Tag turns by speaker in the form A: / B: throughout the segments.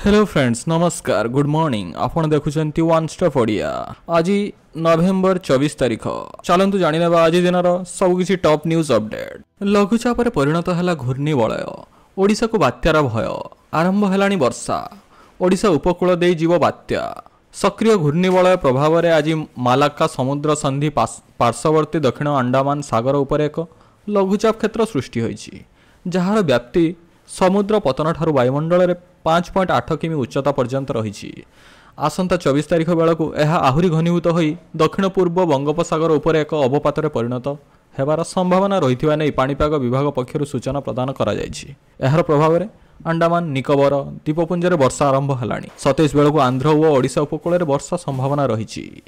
A: Hello friends नमस्कार good morning आपण देखुचंती one stop Odia आज नवेम्बर 24 तारिख चलतु जाने आज दिन सबकि टॉप न्यूज अपडेट। लघुचाप परिणत है घूर्णिवलय ओडिशा को बात्यार भय आरंभ है वर्षा ओडिशा उपकूल दे जीव बात्या सक्रिय घूर्णिवलय प्रभाव में आज मालाक्का समुद्र संधि पार्श्ववर्ती दक्षिण अंडमान सागर उपर एक लघुचाप क्षेत्र सृष्टि होइछि जार व्याप्ति समुद्र पतन ठारू वायुमंडल में 5.8 किमी उच्चता पर्यंत रही। आसंता 24 तारिख बेलू यह आहरी घनीभूत हो दक्षिण पूर्व बंगोपसागर उपर एक अवपात परिणत होबार संभावना रही नहीं पाणीपाग विभाग पक्षर सूचना प्रदान करा जायछि। एहार प्रभाव में अंडमान निकोबर द्वीपपुंज वर्षा आरंभ है। 27 बेलू आंध्र और ओडिशा उपकूल में वर्षा संभावना रही।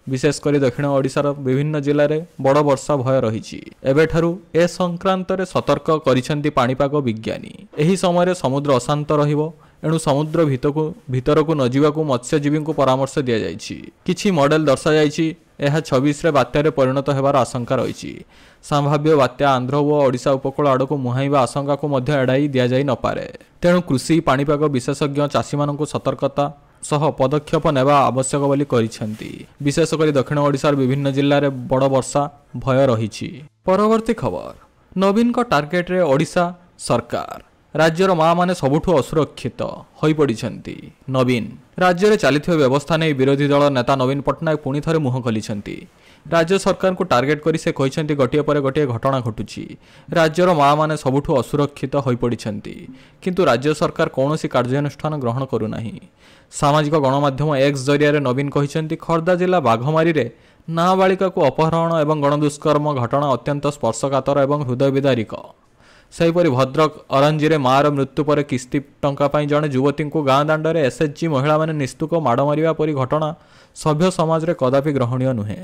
A: विशेषकर दक्षिण ओडिशार विभिन्न जिले में बड़ वर्षा भय रही। एबेठारु ए संक्रांत रे सतर्क करिसेंती पाणीपाग विज्ञानी। एही समय समुद्र अशांत रहिबो एणु समुद्र भितरकू न जीवाकू मत्स्यजीवी को परामर्श दिया जायछि। किछि मॉडल दर्शा जायछि यह 26 रे बात्यारे परिणत हेबार आशंका रही। संभाव्य बात्या आंध्र और ओडिशा उपकूल आड़कू मुहाइबा आशंका को मध्य एड़ाई दि जाई न पारे। तेणु कृषि पाणीपाग विशेषज्ञ चाषी मानकू सतर्कता सह पदक्षेप नेबा आवश्यक बोली करिसेंती। विशेषकर दक्षिण ओडिशार विभिन्न जिल्ला रे बड़ वर्षा भय रही। परवर्ती खबर नवीन को टार्गेट रे ओडिशा सरकार राज्यर माँ माने सबुठु असुरक्षित होई पड़िछंती। नवीन राज्य में चलती व्यवस्था नहीं विरोधी दल नेता नवीन पट्टनायक पुणी थे मुह खोलिछंती। राज्य सरकार को टार्गेट करी से कहते गोटे पर गोटे घटना घटुची राज्यर माँ माने सबुठु असुरक्षित होई पड़िछंती किंतु राज्य सरकार कौन कार्यानुष्ठान ग्रहण करूना। सामाजिक गणमाध्यम एक्स जरिया नवीन कहते खर्दा जिला बाघमारी रे नाबालिका को अपहरण और गणदुष्कर्म घटना अत्यंत स्पर्शकातर और हृदय विदारिक। सेहीपरि भद्रक अरंजी मार मृत्यु पर किस्ती टंका जड़े युवती को गाँ दाण्ड एसएचजी महिला माने निस्तुक माड़ मारिबा परी घटना सभ्य समाज रे कदापि ग्रहणीय नुहे।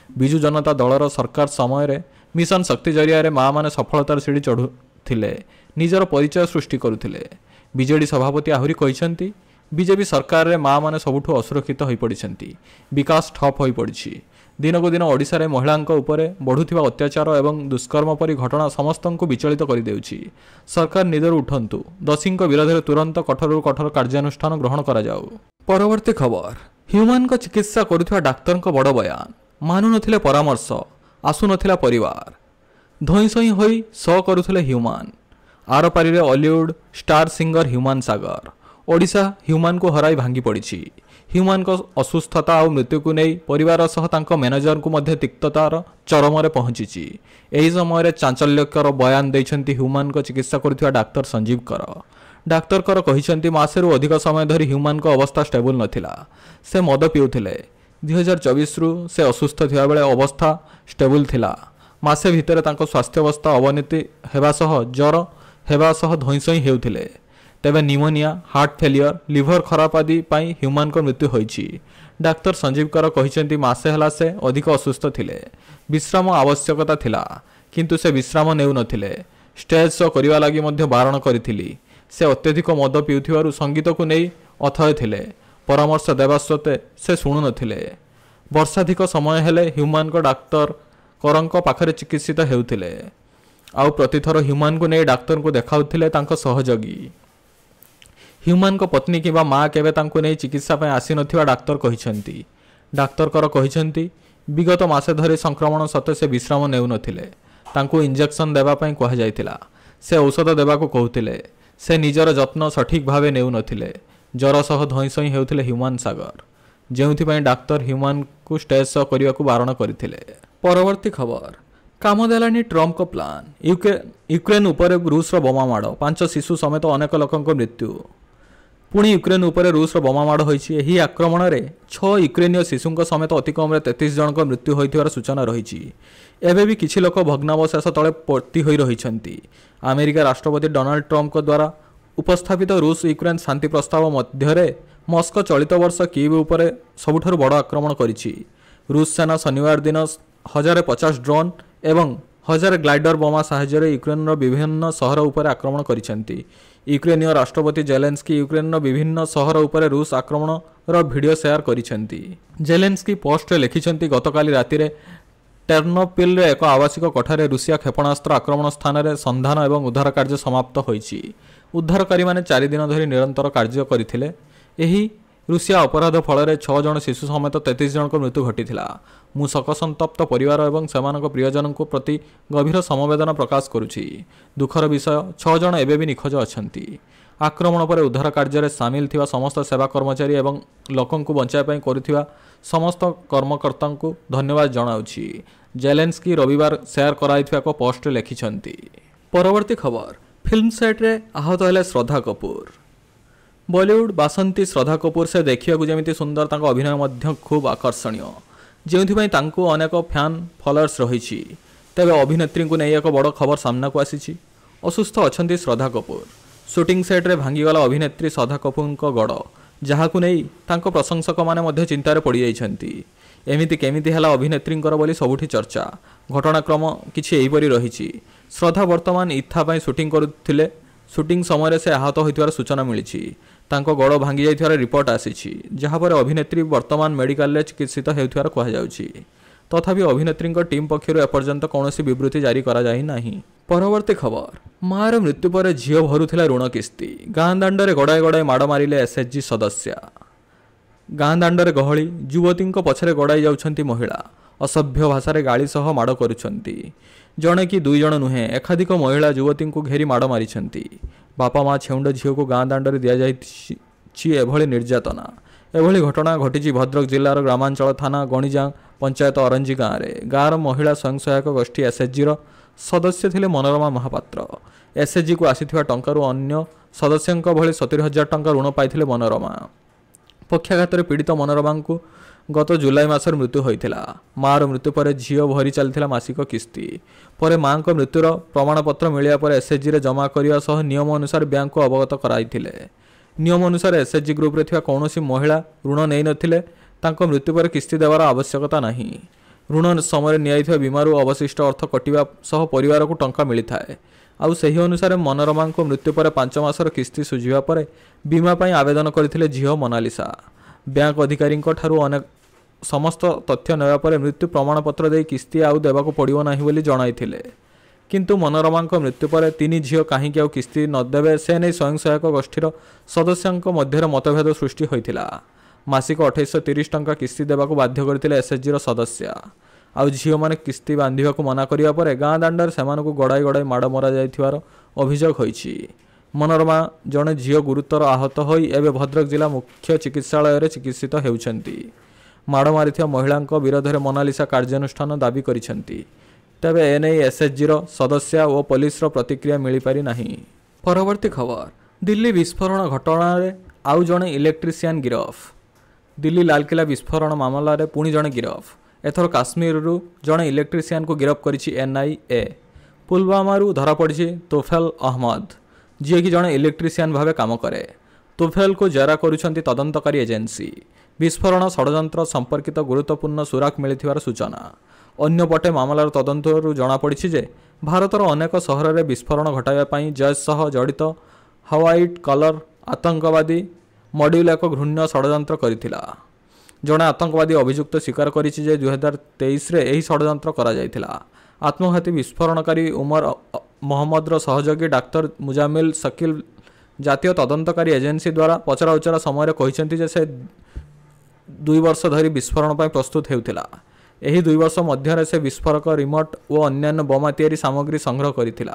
A: विजु जनता दलर सरकार समय रे मिशन शक्ति जरिया माँ माने सफलतार सीढ़ी चढ़ुथिले निजर परिचय सृष्टि करुथिले। बीजेडी सभापति आहुरी कहिसेंती बीजेपी सरकार रे माँ माने सबुठु असुरक्षित होई पड़िछंती। विकास ठप होई पड़िछि। दिनकू दिन ओडिशा रे महिलांक उपरे बढ़ुथिबा अत्याचार एवं दुष्कर्म परी घटना समस्तंकु विचलित कर देउछि। सरकार निदर उठंतु दोषींक विरोध तुरंत कठोर कठोर कार्यानुष्ठान ग्रहण करा जाऊ। परवर्ती खबर ह्यूमान को चिकित्सा करुथिबा डाक्टर को बड़ बयान मानु नथिले परामर्श आसु नथिला परिवार धोई सोई होई स करुथिले ह्यूमान। आर पारी रे हॉलीवुड स्टार सिंगर ह्यूमान सागर ओडिशा ह्यूमान को हराई भांगी पड़ी। ह्यूमान को असुस्थता और मृत्यु को नहीं परिवार सह तांको मैनेजर को मध्य तिक्ततार चरम रे पहुंची। एही समय चांचल्यकर बयान देइछंती ह्यूमान को चिकित्सा करुथिबा डाक्टर संजीव कर। डाक्टर कर कहिछंती मासेरु अधिक समय धरी ह्यूमान को अवस्था स्टेबल नथिला। से मद पिउथिले 2024 रु से असुस्थ थिबा बेले अवस्था स्टेबल थिला। मासे भितर तांको स्वास्थ्य अवस्था अवनति हेबा सह ज्वर हेबा सह धोईसई हेउथिले। तेबे निमोनिया हार्ट फेलियर लिवर खराब आदि पाई ह्यूमान को मृत्यु होईछि। डाक्टर संजीव कर कहिसेंती मासे हला से अधिक असुस्थ थिले विश्राम आवश्यकता थिला किंतु से विश्राम नेउ नथिले। स्टेज शो करिवा लागि मध्ये बारण करिथिली। से अत्यधिक मद पिउथिबारु संगीत को नै अथय थिले परामर्श देवा सत्वे से शुणु नथिले। वर्षाधिक समय हेले ह्यूमान को डाक्टर करंक पाखरे चिकित्सित हेउथिले आउ प्रतिथर ह्यूमान को नै डाक्टर को देखाउथिले तांको सहयोगी। ह्यूमान को पत्नी किंबा माँ केबे तांको नै चिकित्सा पय आसी नथिबा डाक्टर कहिसेंती। डाक्टर कर कहिसेंती विगत मासे धरि संक्रमण सत्वे से विश्राम नेउ नथिले। तांको इंजेक्शन देबा पय कहा जायतिला। से औषध देबा को कहउथिले। से निजर जत्न सठिक भावे नेउ नथिले। ज्वर सह धोईसई हेउथिले ह्यूमान सागर जेउथि पय डाक्टर ह्यूमान को स्टेज शो करिया को बारण करथिले। परवर्ती खबर काम देलानी ट्रम्प को प्लान यूक्रेन उपर रूस रो बोमा माड़ 5 शिशु समेत अनेक लोकंक मृत्यु। पुणी यूक्रेन उपर रूस रो बोमा माड़ होईछि। एही आक्रमण रे 6 यूक्रेनीय शिशुंक समेत अति कम रे 33 जनक मृत्यु होइथिबार सूचना रहिछि। एबे भी किछि लोक भग्नावशेष तळे पोती होई रहिछंती। अमेरिका राष्ट्रपति डोनाल्ड ट्रम्प को द्वारा उपस्थापित रूस यूक्रेन शांति प्रस्ताव मध्य मस्को चलित वर्ष कीव उपर सबुठारु बड़ आक्रमण करिछि। रूस सेना शनिवार दिन 1050 ड्रोन एवं 1000 ग्लाइडर बोमा साहाय्य यूक्रेन विभिन्न सहर उपर आक्रमण करिसेंती। यूक्रेनीय राष्ट्रपति जेलेंस्की यूक्रेन विभिन्न सहर उपर रूस आक्रमण रो वीडियो शेयर करिसेंती। जेलेंस्की पोस्ट रे लिखिसेंती गतकाली राति रे टेर्नोपिल रे एक आवासिक कठारे रूसिया क्षेपणास्त्र आक्रमण स्थान रे संधान एवं उद्धार कार्य समाप्त होईछि। ଉଦ୍ଧାରକାରୀମାନେ 4 ଦିନ ଧରି ନିରନ୍ତର କାର୍ଯ୍ୟ କରିଥିଲେ। ଏହି ରୁଷିଆ ଅପରାଧ ଫଳରେ 6 ଜଣ ଶିଶୁ ସମେତ 33 ଜଣଙ୍କ ମୃତ୍ୟୁ ଘଟିଥିଲା। ମୁଁ ଶୋକସନ୍ତପ୍ତ ପରିବାର ଏବଂ ସେମାନଙ୍କ ପ୍ରିୟଜନଙ୍କ ପ୍ରତି ଗଭୀର ସମବେଦନା ପ୍ରକାଶ କରୁଛି। ଦୁଃଖର ବିଷୟ 6 ଜଣ ଏବେ ବି ନିଖୋଜ ଅଛନ୍ତି। ଆକ୍ରମଣ ପରେ ଉଦ୍ଧାର କାର୍ଯ୍ୟରେ ସାମିଲ ଥିବା ସମସ୍ତ ସେବା କର୍ମଚାରୀ ଏବଂ ଲୋକଙ୍କୁ ବଞ୍ଚାଇବା ପାଇଁ କରୁଥିବା ସମସ୍ତ କର୍ମକର୍ତ୍ତାଙ୍କୁ ଧନ୍ୟବାଦ ଜଣାଉଛି। ଜେଲେନ୍ସ୍କି ରବିବାର ସେୟାର କରାଯାଇଥିବା ଏକ ପୋଷ୍ଟରେ ଲେଖିଛନ୍ତି। ପରବର୍ତ୍ତୀ ଖବର, ଫିଲ୍ମ ସେଟ୍ରେ ଆହତ ହେଲେ ଶ୍ରଦ୍ଧା କପୁର। ବଲିଉଡ୍ ବାସନ୍ତୀ ଶ୍ରଦ୍ଧା କପୁର ସେ ଦେଖିବାକୁ ଯେମିତି ସୁନ୍ଦର, ତାଙ୍କ ଅଭିନୟ ମଧ୍ୟ ଖୁବ୍ ଆକର୍ଷଣୀୟ, ଯେଉଁଥିପାଇଁ ତାଙ୍କୁ ଅନେକ ଫ୍ୟାନ୍ ଫଲୋଅର୍ସ ରହିଛି। ତେବେ ଅଭିନେତ୍ରୀଙ୍କୁ ନେଇ ଏକ ବଡ଼ ଖବର ସାମ୍ନାକୁ ଆସିଛି। ଅସୁସ୍ଥ ଅଛନ୍ତି ଶ୍ରଦ୍ଧା କପୁର। ସୁଟିଂ ସେଟ୍ରେ ଭାଙ୍ଗିଗଲା ଅଭିନେତ୍ରୀ ଶ୍ରଦ୍ଧା କପୁରଙ୍କ ଗୋଡ଼, ଯାହାକୁ ନେଇ ତାଙ୍କ ପ୍ରଶଂସକମାନେ ମଧ୍ୟ ଚିନ୍ତାରେ ପଡ଼ିଯାଇଛନ୍ତି। ଏମିତି କେମିତି ହେଲା ଅଭିନେତ୍ରୀଙ୍କର ବୋଲି ସବୁଠି ଚର୍ଚ୍ଚା। ଘଟଣାକ୍ରମ କିଛି ଏହିପରି ରହିଛି। ଶ୍ରଦ୍ଧା ବର୍ତ୍ତମାନ ଇଥା ପାଇଁ ସୁଟିଂ କରୁଥିଲେ। ସୁଟିଂ ସମୟରେ ସେ ଆହତ ହୋଇଥିବାର ସୂଚନା ମିଳିଛି। ତାଙ୍କ ଗୋଡ଼ ଭାଙ୍ଗି ଯାଇଥିବାର ରିପୋର୍ଟ ଆସିଛି, ଯାହାପରେ ଅଭିନେତ୍ରୀ ବର୍ତ୍ତମାନ ମେଡିକାଲରେ ଚିକିତ୍ସିତ ହେଉଥିବାର କୁହାଯାଉଛି। ତଥାପି ଅଭିନେତ୍ରୀଙ୍କ ଟିମ୍ ପକ୍ଷରୁ ଏପର୍ଯ୍ୟନ୍ତ କୌଣସି ବିବୃତ୍ତି ଜାରି କରାଯାଇନାହିଁ। ପରବର୍ତ୍ତୀ ଖବର, ମାଆର ମୃତ୍ୟୁ ପରେ ଝିଅ ଭରୁଥିଲା ଋଣ କିସ୍ତି। ଗାଁ ଦାଣ୍ଡରେ ଗଡ଼ାଏ ଗଡ଼ାଏ ମାଡ଼ ମାରିଲେ ଏସ୍ଏଚ୍ଜି ସଦସ୍ୟା। ଗାଁ ଦାଣ୍ଡରେ ଗହଳି, ଯୁବତୀଙ୍କ ପଛରେ ଗଡ଼ାଇ ଯାଉଛନ୍ତି ମହିଳା। ଅସଭ୍ୟ ଭାଷାରେ ଗାଳି ସହ ମାଡ଼ କରୁଛନ୍ତି। ଜଣେ କି 2 ଜଣ ନୁହେଁ, ଏକାଧିକ ମହିଳା ଯୁବତୀଙ୍କୁ ଘେରି ମାଡ଼ ମାରିଛନ୍ତି। ବାପା ମା ଛେଉଣ୍ଡ ଝିଅକୁ ଗାଁ ଦାଣ୍ଡରେ ଦିଆଯାଇଛି ଏଭଳି ନିର୍ଯାତନା। ଏଭଳି ଘଟଣା ଘଟିଛି ଭଦ୍ରକ ଜିଲ୍ଲାର ଗ୍ରାମାଞ୍ଚଳ ଥାନା ଗଣିଜାଂ ପଞ୍ଚାୟତ ଅରଞ୍ଜି ଗାଁରେ। ଗାଁର ମହିଳା ସ୍ୱୟଂସହାୟକ ଗୋଷ୍ଠୀ ଏସ୍ଏଚ୍ଜିର ସଦସ୍ୟ ଥିଲେ ମନୋରମା ମହାପାତ୍ର। ଏସ୍ଏଚ୍ଜିକୁ ଆସିଥିବା ଟଙ୍କାରୁ ଅନ୍ୟ ସଦସ୍ୟଙ୍କ ଭଳି 70,000 ଟଙ୍କା ଋଣ ପାଇଥିଲେ ମନୋରମା। ପକ୍ଷାଘାତରେ ପୀଡ଼ିତ ମନୋରମାଙ୍କୁ ଗତ ଜୁଲାଇ ମାସରେ ମୃତ୍ୟୁ ହୋଇଥିଲା। ମାଆର ମୃତ୍ୟୁ ପରେ ଝିଅ ଭରି ଚାଲିଥିଲା ମାସିକ କିସ୍ତି। ପରେ ମାଆଙ୍କ ମୃତ୍ୟୁର ପ୍ରମାଣପତ୍ର ମିଳିବା ପରେ ଏସ୍ଏଚ୍ଜିରେ ଜମା କରିବା ସହ ନିୟମ ଅନୁସାରେ ବ୍ୟାଙ୍କକୁ ଅବଗତ କରାଇଥିଲେ। ନିୟମ ଅନୁସାରେ ଏସ୍ଏଚ୍ଜି ଗ୍ରୁପରେ ଥିବା କୌଣସି ମହିଳା ଋଣ ନେଇନଥିଲେ। ତାଙ୍କ ମୃତ୍ୟୁ ପରେ କିସ୍ତି ଦେବାର ଆବଶ୍ୟକତା ନାହିଁ। ଋଣ ସମୟରେ ନିଆଯାଇଥିବା ବୀମାରୁ ଅବଶିଷ୍ଟ ଅର୍ଥ କଟିବା ସହ ପରିବାରକୁ ଟଙ୍କା ମିଳିଥାଏ। ଆଉ ସେହି ଅନୁସାରେ ମନୋରମାଙ୍କ ମୃତ୍ୟୁ ପରେ 5 ମାସର କିସ୍ତି ସୁଝିବା ପରେ ବୀମା ପାଇଁ ଆବେଦନ କରିଥିଲେ ଝିଅ ମୋନାଲିସା। ବ୍ୟାଙ୍କ ଅଧିକାରୀଙ୍କ ଠାରୁ ସମସ୍ତ ତଥ୍ୟ ନେବା ପରେ ମୃତ୍ୟୁ ପ୍ରମାଣପତ୍ର ଦେଇ କିସ୍ତି ଆଉ ଦେବାକୁ ପଡ଼ିବ ନାହିଁ ବୋଲି ଜଣାଇଥିଲେ। କିନ୍ତୁ ମନୋରମାଙ୍କ ମୃତ୍ୟୁ ପରେ 3 ଝିଅ କାହିଁକି ଆଉ କିସ୍ତି ନଦେବେ ସେ ନେଇ ସ୍ୱୟଂସହାୟକ ଗୋଷ୍ଠୀର ସଦସ୍ୟଙ୍କ ମଧ୍ୟରେ ମତଭେଦ ସୃଷ୍ଟି ହୋଇଥିଲା। ମାସିକ 2830 ଟଙ୍କା କିସ୍ତି ଦେବାକୁ ବାଧ୍ୟ କରିଥିଲେ ଏସ୍ଏଚ୍ଜିର ସଦସ୍ୟା। ଆଉ ଝିଅମାନେ କିସ୍ତି ବାନ୍ଧିବାକୁ ମନା କରିବା ପରେ ଗାଁ ଦାଣ୍ଡରେ ସେମାନଙ୍କୁ ଗଡ଼ାଇ ଗଡ଼ାଇ ମାଡ଼ ମରାଯାଇଥିବାର ଅଭିଯୋଗ ହୋଇଛି। ମନୋରମା ଜଣେ ଝିଅ ଗୁରୁତର ଆହତ ହୋଇ ଏବେ ଭଦ୍ରକ ଜିଲ୍ଲା ମୁଖ୍ୟ ଚିକିତ୍ସାଳୟରେ ଚିକିତ୍ସିତ ହେଉଛନ୍ତି। ମାଡ଼ ମାରିଥିବା ମହିଳାଙ୍କ ବିରୋଧରେ ମୋନାଲିସା କାର୍ଯ୍ୟାନୁଷ୍ଠାନ ଦାବି କରିଛନ୍ତି। ତେବେ ଏନେଇ ଏସ୍ଏଚ୍ଜିର ସଦସ୍ୟା ଓ ପୋଲିସର ପ୍ରତିକ୍ରିୟା ମିଳିପାରି ନାହିଁ। ପରବର୍ତ୍ତୀ ଖବର, ଦିଲ୍ଲୀ ବିସ୍ଫୋରଣ ଘଟଣାରେ ଆଉ ଜଣେ ଇଲେକ୍ଟ୍ରିସିଆନ୍ ଗିରଫ। ଦିଲ୍ଲୀ ଲାଲକିଲ୍ଲା ବିସ୍ଫୋରଣ ମାମଲାରେ ପୁଣି ଜଣେ ଗିରଫ। ଏଥର କାଶ୍ମୀରରୁ ଜଣେ ଇଲେକ୍ଟ୍ରିସିଆନକୁ ଗିରଫ କରିଛି ଏନ୍ଆଇଏ। ପୁଲୱାମାରୁ ଧରାପଡ଼ିଛି ତୋଫେଲ ଅହମ୍ମଦ, ଯିଏକି ଜଣେ ଇଲେକ୍ଟ୍ରିସିଆନ୍ ଭାବେ କାମ କରେ। ତୋଫେଲକୁ ଜେରା କରୁଛନ୍ତି ତଦନ୍ତକାରୀ ଏଜେନ୍ସି। ବିସ୍ଫୋରଣ ଷଡ଼ଯନ୍ତ୍ର ସମ୍ପର୍କିତ ଗୁରୁତ୍ୱପୂର୍ଣ୍ଣ ସୁରାକ ମିଳିଥିବାର ସୂଚନା। ଅନ୍ୟପଟେ ମାମଲାର ତଦନ୍ତରୁ ଜଣାପଡ଼ିଛି ଯେ ଭାରତର ଅନେକ ସହରରେ ବିସ୍ଫୋରଣ ଘଟାଇବା ପାଇଁ ଜୈଶ ସହ ଜଡ଼ିତ ହ୍ୱାଇଟ୍ କଲର୍ ଆତଙ୍କବାଦୀ ମଡ୍ୟୁଲ୍ ଏକ ଘୃଣ୍ୟ ଷଡ଼ଯନ୍ତ୍ର କରିଥିଲା। ଜଣେ ଆତଙ୍କବାଦୀ ଅଭିଯୁକ୍ତ ସ୍ୱୀକାର କରିଛି ଯେ 2023ରେ ଏହି ଷଡ଼ଯନ୍ତ୍ର କରାଯାଇଥିଲା। ଆତ୍ମଘାତୀ ବିସ୍ଫୋରଣକାରୀ ଉମର ମହମ୍ମଦର ସହଯୋଗୀ ଡାକ୍ତର ମୁଜାମିଲ ଶକିଲ ଜାତୀୟ ତଦନ୍ତକାରୀ ଏଜେନ୍ସି ଦ୍ୱାରା ପଚରାଉଚରା ସମୟରେ କହିଛନ୍ତି ଯେ ସେ 2 ବର୍ଷ ଧରି ବିସ୍ଫୋରଣ ପାଇଁ ପ୍ରସ୍ତୁତ ହେଉଥିଲା। ଏହି 2 ବର୍ଷ ମଧ୍ୟରେ ସେ ବିସ୍ଫୋରକ, ରିମୋଟ୍ ଓ ଅନ୍ୟାନ୍ୟ ବୋମା ତିଆରି ସାମଗ୍ରୀ ସଂଗ୍ରହ କରିଥିଲା।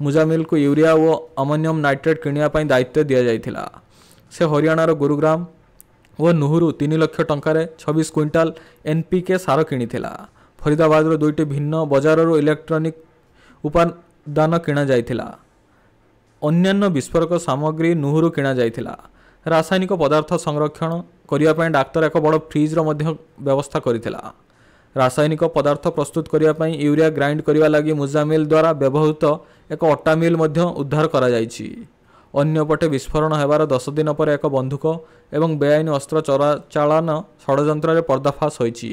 A: ମୁଜାମିଲକୁ ୟୁରିଆ ଓ ଆମୋନିୟମ୍ ନାଇଟ୍ରେଟ୍ କିଣିବା ପାଇଁ ଦାୟିତ୍ୱ ଦିଆଯାଇଥିଲା। ସେ ହରିୟାଣାର ଗୁରୁଗ୍ରାମ ଓ ନୁହୁରୁ 3 ଲକ୍ଷ ଟଙ୍କାରେ 26 କ୍ୱିଣ୍ଟାଲ ଏନ୍ପିକେ ସାର କିଣିଥିଲା। ଫରିଦାବାଦର 2ଟି ଭିନ୍ନ ବଜାରରୁ ଇଲେକ୍ଟ୍ରୋନିକ୍ ଉପାଦାନ କିଣାଯାଇଥିଲା। ଅନ୍ୟାନ୍ୟ ବିସ୍ଫୋରକ ସାମଗ୍ରୀ ନୁହୁରୁ କିଣାଯାଇଥିଲା। ରାସାୟନିକ ପଦାର୍ଥ ସଂରକ୍ଷଣ କରିବା ପାଇଁ ଡାକ୍ତର ଏକ ବଡ଼ ଫ୍ରିଜ୍ର ମଧ୍ୟ ବ୍ୟବସ୍ଥା କରିଥିଲା। ରାସାୟନିକ ପଦାର୍ଥ ପ୍ରସ୍ତୁତ କରିବା ପାଇଁ ୟୁରିଆ ଗ୍ରାଇଣ୍ଡ କରିବା ଲାଗି ମୁଜାମିଲ ଦ୍ୱାରା ବ୍ୟବହୃତ ଏକ ଅଟା ମିଲ୍ ମଧ୍ୟ ଉଦ୍ଧାର କରାଯାଇଛି। ଅନ୍ୟପଟେ ବିସ୍ଫୋରଣ ହେବାର 10 ଦିନ ପରେ ଏକ ବନ୍ଧୁକ ଏବଂ ବେଆଇନ ଅସ୍ତ୍ର ଚୋରାଚାଲାଣ ଷଡ଼ଯନ୍ତ୍ରରେ ପର୍ଦ୍ଦାଫାଶ ହୋଇଛି।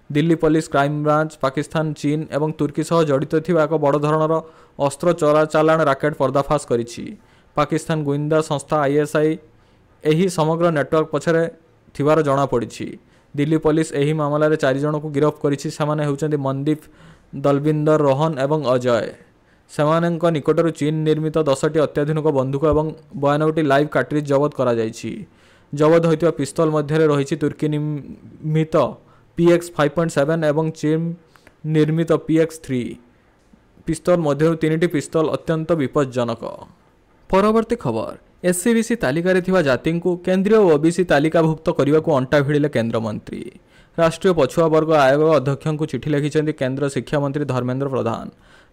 A: ଦିଲ୍ଲୀ ପୋଲିସ, କ୍ରାଇମବ୍ରାଞ୍ଚ, ପାକିସ୍ତାନ, ଚୀନ ଏବଂ ତୁର୍କୀ ସହ ଜଡ଼ିତ ଥିବା ଏକ ବଡ଼ ଧରଣର ଅସ୍ତ୍ର ଚୋରାଚାଲାଣ ରାକେଟ୍ ପର୍ଦ୍ଦାଫାଶ କରିଛି। ପାକିସ୍ତାନ ଗୁଇନ୍ଦା ସଂସ୍ଥା ISI ଏହି ସମଗ୍ର ନେଟୱାର୍କ ପଛରେ ଥିବାର ଜଣାପଡ଼ିଛି। ଦିଲ୍ଲୀ ପୋଲିସ ଏହି ମାମଲାରେ 4 ଜଣଙ୍କୁ ଗିରଫ କରିଛି। ସେମାନେ ହେଉଛନ୍ତି ମନଦୀପ, ଦଲବିନ୍ଦର, ରୋହନ ଏବଂ ଅଜୟ। ସେମାନଙ୍କ ନିକଟରୁ ଚୀନ ନିର୍ମିତ 10ଟି ଅତ୍ୟାଧୁନିକ ବନ୍ଧୁକ ଏବଂ 92ଟି ଲାଇଭ୍ କାର୍ଟ୍ରିଜ୍ ଜବତ କରାଯାଇଛି। ଜବତ ହୋଇଥିବା ପିସ୍ତଲ ମଧ୍ୟରେ ରହିଛି ତୁର୍କୀ ନିର୍ମିତ PX 5.7 ଏବଂ ଚୀନ ନିର୍ମିତ PX3 ପିସ୍ତଲ ମଧ୍ୟରୁ 3ଟି ପିସ୍ତଲ ଅତ୍ୟନ୍ତ ବିପଜ୍ଜନକ। ପରବର୍ତ୍ତୀ ଖବର, SCBC ତାଲିକାରେ ଥିବା ଜାତିଙ୍କୁ କେନ୍ଦ୍ରୀୟ OBC ତାଲିକାଭୁକ୍ତ କରିବାକୁ ଅଣ୍ଟା ଭିଡ଼ିଲେ କେନ୍ଦ୍ରମନ୍ତ୍ରୀ। ରାଷ୍ଟ୍ରୀୟ ପଛୁଆ ବର୍ଗ ଆୟୋଗ ଅଧ୍ୟକ୍ଷଙ୍କୁ ଚିଠି ଲେଖିଛନ୍ତି କେନ୍ଦ୍ର ଶିକ୍ଷାମନ୍ତ୍ରୀ ଧର୍ମେନ୍ଦ୍ର ପ୍ରଧାନ।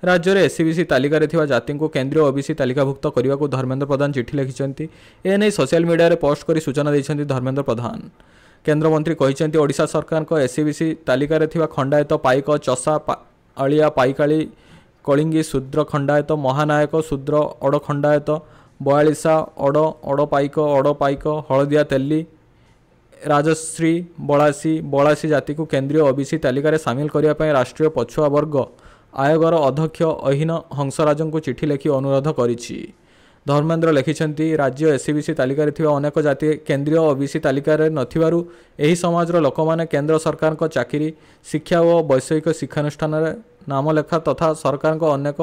A: ରାଜ୍ୟରେ SCBC ତାଲିକାରେ ଥିବା ଜାତିଙ୍କୁ କେନ୍ଦ୍ରୀୟ OBC ତାଲିକାଭୁକ୍ତ କରିବାକୁ ଧର୍ମେନ୍ଦ୍ର ପ୍ରଧାନ ଚିଠି ଲେଖିଛନ୍ତି। ଏନେଇ ସୋସିଆଲ ମିଡ଼ିଆରେ ପୋଷ୍ଟ କରି ସୂଚନା ଦେଇଛନ୍ତି ଧର୍ମେନ୍ଦ୍ର ପ୍ରଧାନ। କେନ୍ଦ୍ରମନ୍ତ୍ରୀ କହିଛନ୍ତି ଓଡ଼ିଶା ସରକାରଙ୍କ SCBC ତାଲିକାରେ ଥିବା ଖଣ୍ଡାୟତ, ପାଇକ, ଚଷା, ଆଳିଆ, ପାଇକାଳି, କଳିଙ୍ଗୀ, ଶୂଦ୍ର ଖଣ୍ଡାୟତ, ମହାନାୟକ, ଶୂଦ୍ର ଅଡ଼ ଖଣ୍ଡାୟତ, ବୟାଳିଶା, ଅଡ଼ ପାଇକ, ହଳଦିଆ ତେଲି, ରାଜଶ୍ରୀ, ବଳାସୀ ଜାତିକୁ କେନ୍ଦ୍ରୀୟ OBC ତାଲିକାରେ ସାମିଲ କରିବା ପାଇଁ ରାଷ୍ଟ୍ରୀୟ ପଛୁଆ ବର୍ଗ ଆୟୋଗର ଅଧ୍ୟକ୍ଷ ଅହିନ ହଂସରାଜଙ୍କୁ ଚିଠି ଲେଖି ଅନୁରୋଧ କରିଛି। ଧର୍ମେନ୍ଦ୍ର ଲେଖିଛନ୍ତି, ରାଜ୍ୟ SCBC ତାଲିକାରେ ଥିବା ଅନେକ ଜାତି କେନ୍ଦ୍ରୀୟ OBC ତାଲିକାରେ ନଥିବାରୁ ଏହି ସମାଜର ଲୋକମାନେ କେନ୍ଦ୍ର ସରକାରଙ୍କ ଚାକିରି, ଶିକ୍ଷା ଓ ବୈଷୟିକ ଶିକ୍ଷାନୁଷ୍ଠାନରେ ନାମଲେଖା ତଥା ସରକାରଙ୍କ ଅନେକ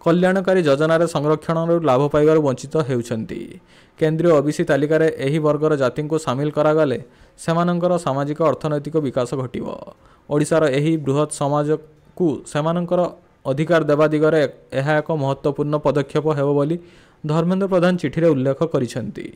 A: କଲ୍ୟାଣକାରୀ ଯୋଜନାରେ ସଂରକ୍ଷଣରୁ ଲାଭ ପାଇବାରୁ ବଞ୍ଚିତ ହେଉଛନ୍ତି। କେନ୍ଦ୍ରୀୟ OBC ତାଲିକାରେ ଏହି ବର୍ଗର ଜାତିଙ୍କୁ ସାମିଲ କରାଗଲେ ସେମାନଙ୍କର ସାମାଜିକ ଅର୍ଥନୈତିକ ବିକାଶ ଘଟିବ। ଓଡ଼ିଶାର ଏହି ବୃହତ୍ ସମାଜକୁ ସେମାନଙ୍କର ଅଧିକାର ଦେବା ଦିଗରେ ଏହା ଏକ ମହତ୍ତ୍ୱପୂର୍ଣ୍ଣ ପଦକ୍ଷେପ ହେବ ବୋଲି ଧର୍ମେନ୍ଦ୍ର ପ୍ରଧାନ ଚିଠିରେ ଉଲ୍ଲେଖ କରିଛନ୍ତି।